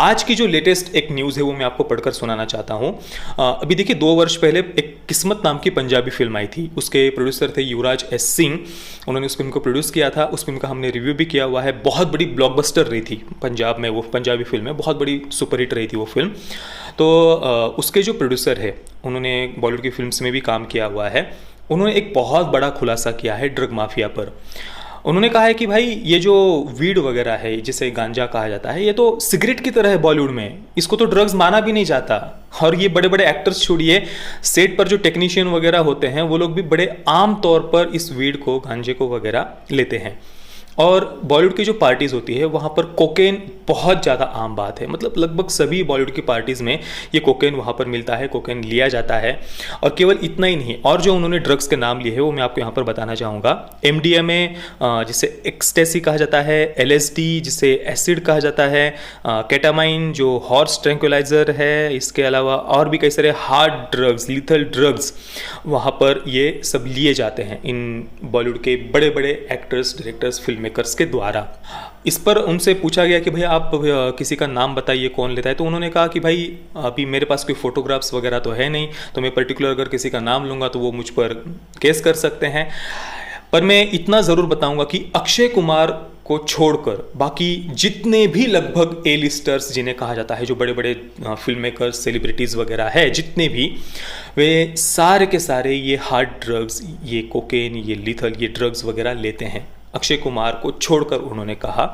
आज की जो लेटेस्ट एक न्यूज़ है वो मैं आपको पढ़कर सुनाना चाहता हूँ। अभी देखिए 2 वर्ष पहले एक किस्मत नाम की पंजाबी फिल्म आई थी। उसके प्रोड्यूसर थे युवराज एस सिंह। उन्होंने उस फिल्म को प्रोड्यूस किया था। उस फिल्म का हमने रिव्यू भी किया हुआ है। बहुत बड़ी ब्लॉकबस्टर रही थी पंजाब में, वो पंजाबी फिल्म है, बहुत बड़ी सुपरहिट रही थी वो फिल्म। तो उसके जो प्रोड्यूसर है उन्होंने बॉलीवुड की फिल्म्स में भी काम किया हुआ है। उन्होंने एक बहुत बड़ा खुलासा किया है ड्रग माफिया पर। उन्होंने कहा है कि भाई ये जो वीड वगैरह है, जिसे गांजा कहा जाता है, ये तो सिगरेट की तरह है बॉलीवुड में, इसको तो ड्रग्स माना भी नहीं जाता। और ये बड़े बड़े एक्टर्स छोड़िए, सेट पर जो टेक्नीशियन वगैरह होते हैं वो लोग भी बड़े आम तौर पर इस वीड को, गांजे को वगैरह लेते हैं। और बॉलीवुड की जो पार्टीज़ होती है वहाँ पर कोकेन बहुत ज़्यादा आम बात है। मतलब लगभग सभी बॉलीवुड की पार्टीज़ में ये कोकेन वहाँ पर मिलता है, कोकेन लिया जाता है। और केवल इतना ही नहीं, और जो उन्होंने ड्रग्स के नाम लिए हैं वो मैं आपको यहाँ पर बताना चाहूँगा। MDMA जिसे एक्सटेसी कहा जाता है, LSD जिसे एसिड कहा जाता है, केटामाइन जो हॉर्स ट्रैंक्विलाइजर है, इसके अलावा और भी कई सारे हार्ड ड्रग्स, लीथल ड्रग्स वहाँ पर ये सब लिए जाते हैं इन बॉलीवुड के बड़े बड़े एक्टर्स, डायरेक्टर्स, फिल्म मेकर्स के द्वारा। इस पर उनसे पूछा गया कि भाई आप किसी का नाम बताइए कौन लेता है। तो उन्होंने कहा कि भाई अभी मेरे पास कोई फोटोग्राफ्स वगैरह तो है नहीं, तो मैं पर्टिकुलर अगर किसी का नाम लूँगा तो वो मुझ पर केस कर सकते हैं। पर मैं इतना ज़रूर बताऊंगा कि अक्षय कुमार को छोड़कर बाकी जितने भी लगभग ए लिस्टर्स जिन्हें कहा जाता है, जो बड़े बड़े फिल्म मेकर्स, सेलिब्रिटीज़ वगैरह है, जितने भी, वे सारे के सारे ये हार्ड ड्रग्स, ये कोकेन, ये लीथल, ये ड्रग्स वगैरह लेते हैं। अक्षय कुमार को छोड़कर उन्होंने कहा,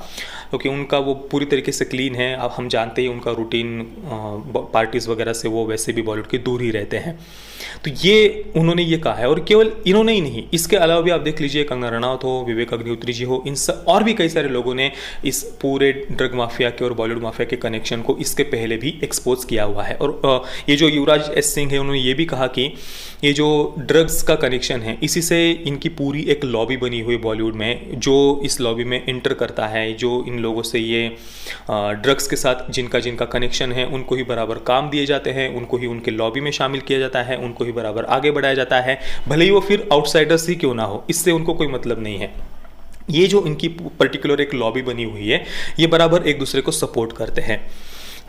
क्योंकि उनका वो पूरी तरीके से क्लीन है। अब हम जानते ही उनका रूटीन पार्टीज़ वगैरह से वो वैसे भी बॉलीवुड के दूर ही रहते हैं। तो ये उन्होंने ये कहा है। और केवल इन्होंने ही नहीं, इसके अलावा भी आप देख लीजिए, कंगना रनौत हो, विवेक अग्निहोत्री जी हो, इन सब और भी कई सारे लोगों ने इस पूरे ड्रग माफिया के और बॉलीवुड माफिया के कनेक्शन को इसके पहले भी एक्सपोज किया हुआ है। और ये जो युवराज एस सिंह है, उन्होंने ये भी कहा कि ये जो ड्रग्स का कनेक्शन है, इसी से इनकी पूरी एक लॉबी बनी हुई बॉलीवुड में। जो इस लॉबी में इंटर करता है, जो इन लोगों से ये ड्रग्स के साथ जिनका जिनका कनेक्शन है, उनको ही बराबर काम दिए जाते हैं, उनको ही उनके लॉबी में शामिल किया जाता है, उनको ही बराबर आगे बढ़ाया जाता है, भले ही वो फिर आउटसाइडर्स ही क्यों ना हो, इससे उनको कोई मतलब नहीं है। ये जो इनकी पर्टिकुलर एक लॉबी बनी हुई है, ये बराबर एक दूसरे को सपोर्ट करते हैं।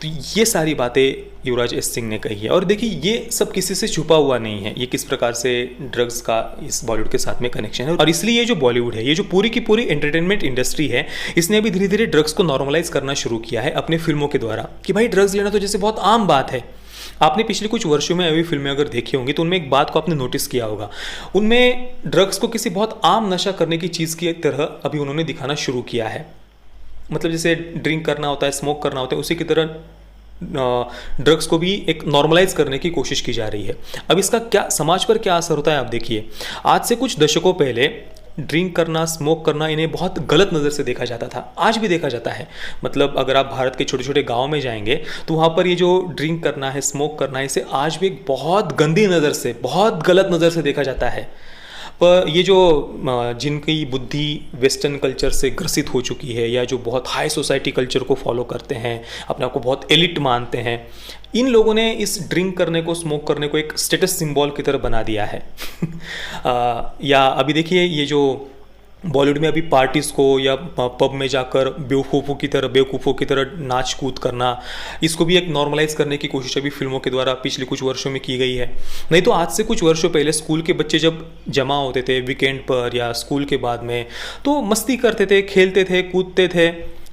तो ये सारी बातें युवराज एस सिंह ने कही है। और देखिए, ये सब किसी से छुपा हुआ नहीं है, ये किस प्रकार से ड्रग्स का इस बॉलीवुड के साथ में कनेक्शन है। और इसलिए ये जो बॉलीवुड है, ये जो पूरी की पूरी एंटरटेनमेंट इंडस्ट्री है, इसने अभी धीरे धीरे ड्रग्स को नॉर्मलाइज करना शुरू किया है अपने फिल्मों के द्वारा, कि भाई ड्रग्स लेना तो जैसे बहुत आम बात है। आपने पिछले कुछ वर्षों में अभी फिल्में अगर देखी होंगी तो उनमें एक बात को आपने नोटिस किया होगा, उनमें ड्रग्स को किसी बहुत आम नशा करने की चीज़ की तरह अभी उन्होंने दिखाना शुरू किया है। मतलब जैसे ड्रिंक करना होता है, स्मोक करना होता है, उसी की तरह ड्रग्स को भी एक नॉर्मलाइज करने की कोशिश की जा रही है। अब इसका क्या समाज पर क्या असर होता है आप देखिए। आज से कुछ दशकों पहले ड्रिंक करना, स्मोक करना, इन्हें बहुत गलत नज़र से देखा जाता था, आज भी देखा जाता है। मतलब अगर आप भारत के छोटे छोटे गाँव में जाएंगे तो वहाँ पर ये जो ड्रिंक करना है, स्मोक करना है, इसे आज भी एक बहुत गंदी नज़र से, बहुत गलत नज़र से देखा जाता है। पर ये जो जिनकी बुद्धि वेस्टर्न कल्चर से ग्रसित हो चुकी है, या जो बहुत हाई सोसाइटी कल्चर को फॉलो करते हैं, अपने आप को बहुत एलिट मानते हैं, इन लोगों ने इस ड्रिंक करने को, स्मोक करने को एक स्टेटस सिंबल की तरह बना दिया है। या अभी देखिए, ये जो बॉलीवुड में अभी पार्टीज़ को या पब में जाकर बेवकूफ़ों की तरह नाच कूद करना, इसको भी एक नॉर्मलाइज करने की कोशिश अभी फिल्मों के द्वारा पिछले कुछ वर्षों में की गई है। नहीं तो आज से कुछ वर्षों पहले स्कूल के बच्चे जब जमा होते थे वीकेंड पर या स्कूल के बाद में, तो मस्ती करते थे, खेलते थे, कूदते थे।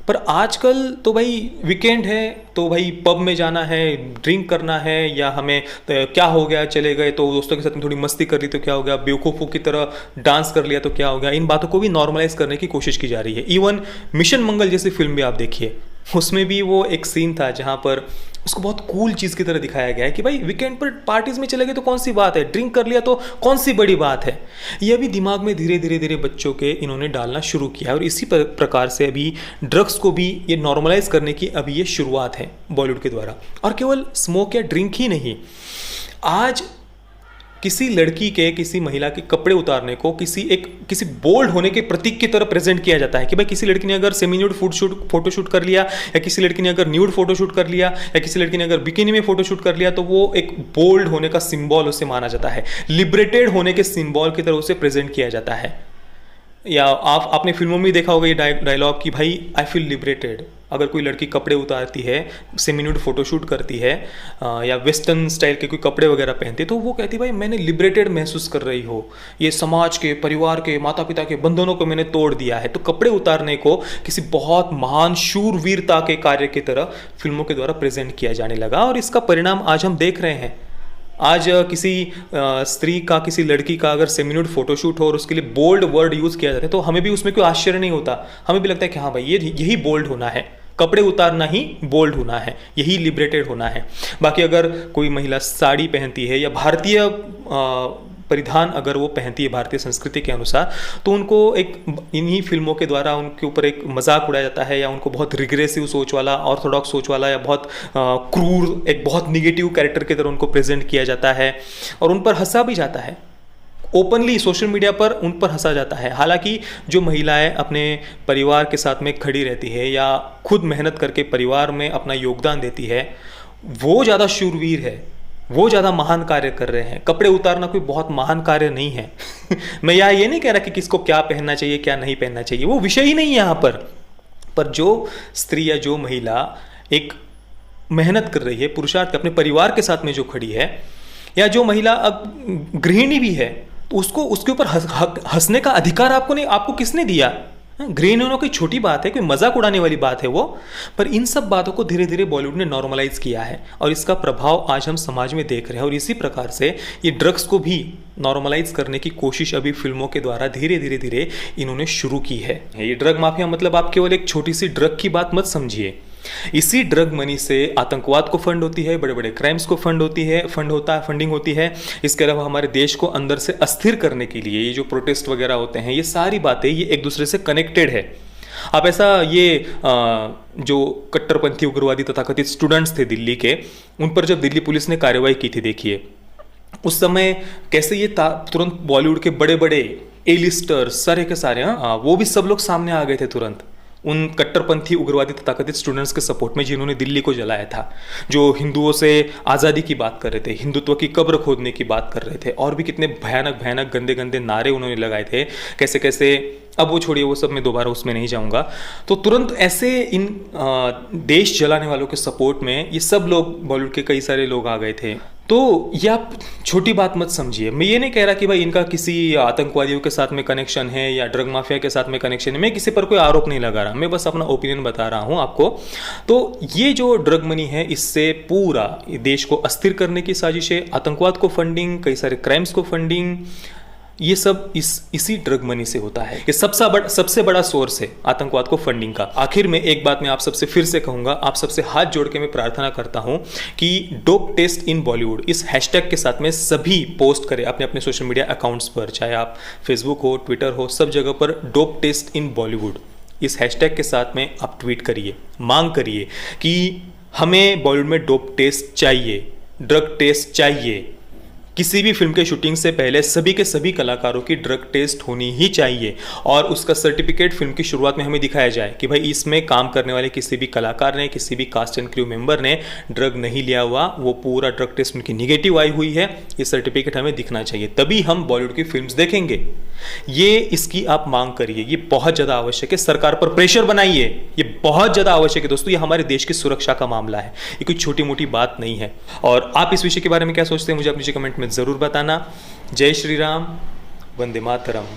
पर आजकल तो भाई वीकेंड है तो भाई पब में जाना है, ड्रिंक करना है, या हमें क्या हो गया, चले गए तो दोस्तों के साथ में थोड़ी मस्ती कर ली तो क्या हो गया, बेवकूफ़ों की तरह डांस कर लिया तो क्या हो गया। इन बातों को भी नॉर्मलाइज करने की कोशिश की जा रही है। इवन मिशन मंगल जैसी फिल्म भी आप देखिए, उसमें भी वो एक सीन था जहाँ पर उसको बहुत कूल चीज़ की तरह दिखाया गया है कि भाई वीकेंड पर पार्टीज़ में चले गए तो कौन सी बात है, ड्रिंक कर लिया तो कौन सी बड़ी बात है। ये अभी दिमाग में धीरे धीरे धीरे बच्चों के इन्होंने डालना शुरू किया है। और इसी प्रकार से अभी ड्रग्स को भी ये नॉर्मलाइज करने की अभी ये शुरुआत है बॉलीवुड के द्वारा। और केवल स्मोक या ड्रिंक ही नहीं, आज किसी लड़की के, किसी महिला के कपड़े उतारने को किसी बोल्ड होने के प्रतीक की तरह प्रेजेंट किया जाता है कि भाई किसी लड़की ने अगर सेमी न्यूड फोटोशूट कर लिया, या किसी लड़की ने अगर न्यूड फोटोशूट कर लिया, या किसी लड़की ने अगर बिकिनी में फोटोशूट कर लिया, तो वो एक बोल्ड होने का सिंबल उसे माना जाता है, लिबरेटेड होने के सिंबल की तरह उसे प्रेजेंट किया जाता है। या आपने फिल्मों में देखा होगा ये डायलॉग कि भाई आई फील लिबरेटेड, अगर कोई लड़की कपड़े उतारती है, सेमी न्यूड फोटोशूट करती है या वेस्टर्न स्टाइल के कोई कपड़े वगैरह पहनती है, तो वो कहती है भाई मैंने लिबरेटेड महसूस कर रही हो, ये समाज के, परिवार के, माता पिता के बंधनों को मैंने तोड़ दिया है। तो कपड़े उतारने को किसी बहुत महान शूरवीरता के कार्य की तरह फिल्मों के द्वारा प्रेजेंट किया जाने लगा, और इसका परिणाम आज हम देख रहे हैं। आज किसी स्त्री का, किसी लड़की का अगर सेमी-न्यूड फोटोशूट हो और उसके लिए बोल्ड वर्ड यूज़ किया जाता है, तो हमें भी उसमें कोई आश्चर्य नहीं होता। हमें भी लगता है कि हाँ भाई यही बोल्ड होना है, कपड़े उतारना ही बोल्ड होना है, यही लिबरेटेड होना है। बाकी अगर कोई महिला साड़ी पहनती है या भारतीय परिधान अगर वो पहनती है भारतीय संस्कृति के अनुसार, तो उनको एक इन्हीं फिल्मों के द्वारा उनके ऊपर एक मजाक उड़ाया जाता है, या उनको बहुत रिग्रेसिव सोच वाला, ऑर्थोडॉक्स सोच वाला, या बहुत क्रूर, एक बहुत निगेटिव कैरेक्टर की तरह उनको प्रेजेंट किया जाता है, और उन पर हंसा भी जाता है। ओपनली सोशल मीडिया पर उन पर हंसा जाता है। हालांकि जो महिलाएं अपने परिवार के साथ में खड़ी रहती है या खुद मेहनत करके परिवार में अपना योगदान देती है, वो ज़्यादा शूरवीर है, वो ज़्यादा महान कार्य कर रहे हैं। कपड़े उतारना कोई बहुत महान कार्य नहीं है। मैं ये नहीं कह रहा कि किसको क्या पहनना चाहिए, क्या नहीं पहनना चाहिए, वो विषय ही नहीं है यहाँ पर जो स्त्री या जो महिला एक मेहनत कर रही है, पुरुषार्थ अपने परिवार के साथ में जो खड़ी है, या जो महिला अब गृहिणी भी है, तो उसको उसके ऊपर हंसने का अधिकार आपको किसने दिया? गृहिणियों की छोटी बात है, कोई मजाक उड़ाने वाली बात है वो, पर इन सब बातों को धीरे धीरे बॉलीवुड ने नॉर्मलाइज किया है, और इसका प्रभाव आज हम समाज में देख रहे हैं। और इसी प्रकार से ये ड्रग्स को भी नॉर्मलाइज करने की कोशिश अभी फिल्मों के द्वारा धीरे धीरे इन्होंने शुरू की है। ये ड्रग माफिया मतलब आप केवल एक छोटी सी ड्रग की बात मत समझिए। इसी ड्रग मनी से आतंकवाद को फंड होती है, बड़े बड़े क्राइम्स को फंडिंग होती है। इसके अलावा हमारे देश को अंदर से अस्थिर करने के लिए ये जो प्रोटेस्ट वगैरह होते हैं, ये सारी बातें ये एक दूसरे से कनेक्टेड है। आप ऐसा जो कट्टरपंथी उग्रवादी तथाकथित स्टूडेंट्स थे दिल्ली के, उन पर जब दिल्ली पुलिस ने कार्रवाई की थी, देखिए उस समय कैसे ये तुरंत बॉलीवुड के बड़े बड़े ए-लिस्टर सारे के सारे, वो भी सब लोग सामने आ गए थे तुरंत, उन कट्टरपंथी उग्रवादी तथाकथित स्टूडेंट्स के सपोर्ट में जिन्होंने दिल्ली को जलाया था, जो हिंदुओं से आज़ादी की बात कर रहे थे, हिंदुत्व की कब्र खोदने की बात कर रहे थे, और भी कितने भयानक भयानक गंदे गंदे नारे उन्होंने लगाए थे, कैसे कैसे, अब वो छोड़िए, वो सब मैं दोबारा उसमें नहीं जाऊंगा। तो तुरंत ऐसे इन देश जलाने वालों के सपोर्ट में ये सब लोग, बॉलीवुड के कई सारे लोग आ गए थे। तो ये आप छोटी बात मत समझिए। मैं ये नहीं कह रहा कि भाई इनका किसी आतंकवादियों के साथ में कनेक्शन है या ड्रग माफिया के साथ में कनेक्शन है, मैं किसी पर कोई आरोप नहीं लगा रहा, मैं बस अपना ओपिनियन बता रहा हूँ आपको। तो ये जो ड्रग मनी है, इससे पूरा देश को अस्थिर करने की साजिशें, आतंकवाद को फंडिंग, कई सारे क्राइम्स को फंडिंग, ये सब इसी ड्रग मनी से होता है। ये सबसे बड़ा सोर्स है आतंकवाद को फंडिंग का। आखिर में एक बात मैं आप सबसे फिर से कहूंगा, आप सबसे हाथ जोड़ के मैं प्रार्थना करता हूं कि डोप टेस्ट इन बॉलीवुड इस हैशटैग के साथ में सभी पोस्ट करें अपने अपने सोशल मीडिया अकाउंट्स पर, चाहे आप फेसबुक हो, ट्विटर हो, सब जगह पर डोप टेस्ट इन बॉलीवुड इस हैशटैग के साथ में आप ट्वीट करिए, मांग करिए कि हमें बॉलीवुड में डोप टेस्ट चाहिए, ड्रग टेस्ट चाहिए। किसी भी फिल्म के शूटिंग से पहले सभी के सभी कलाकारों की ड्रग टेस्ट होनी ही चाहिए, और उसका सर्टिफिकेट फिल्म की शुरुआत में हमें दिखाया जाए कि भाई इसमें काम करने वाले किसी भी कलाकार ने, किसी भी कास्ट एंड क्रू मेंबर ने ड्रग नहीं लिया हुआ, वो पूरा ड्रग टेस्ट उनकी निगेटिव आई हुई है, ये सर्टिफिकेट हमें दिखना चाहिए, तभी हम बॉलीवुड की फिल्म्स देखेंगे। ये इसकी आप मांग करिए, ये बहुत ज़्यादा आवश्यक है। सरकार पर प्रेशर बनाइए, ये बहुत ज़्यादा आवश्यक है दोस्तों। ये हमारे देश की सुरक्षा का मामला है, ये कोई छोटी मोटी बात नहीं है। और आप इस विषय के बारे में क्या सोचते हैं, मुझे आप नीचे कमेंट में ज़रूर बताना। जय श्री राम, वंदे मातरम।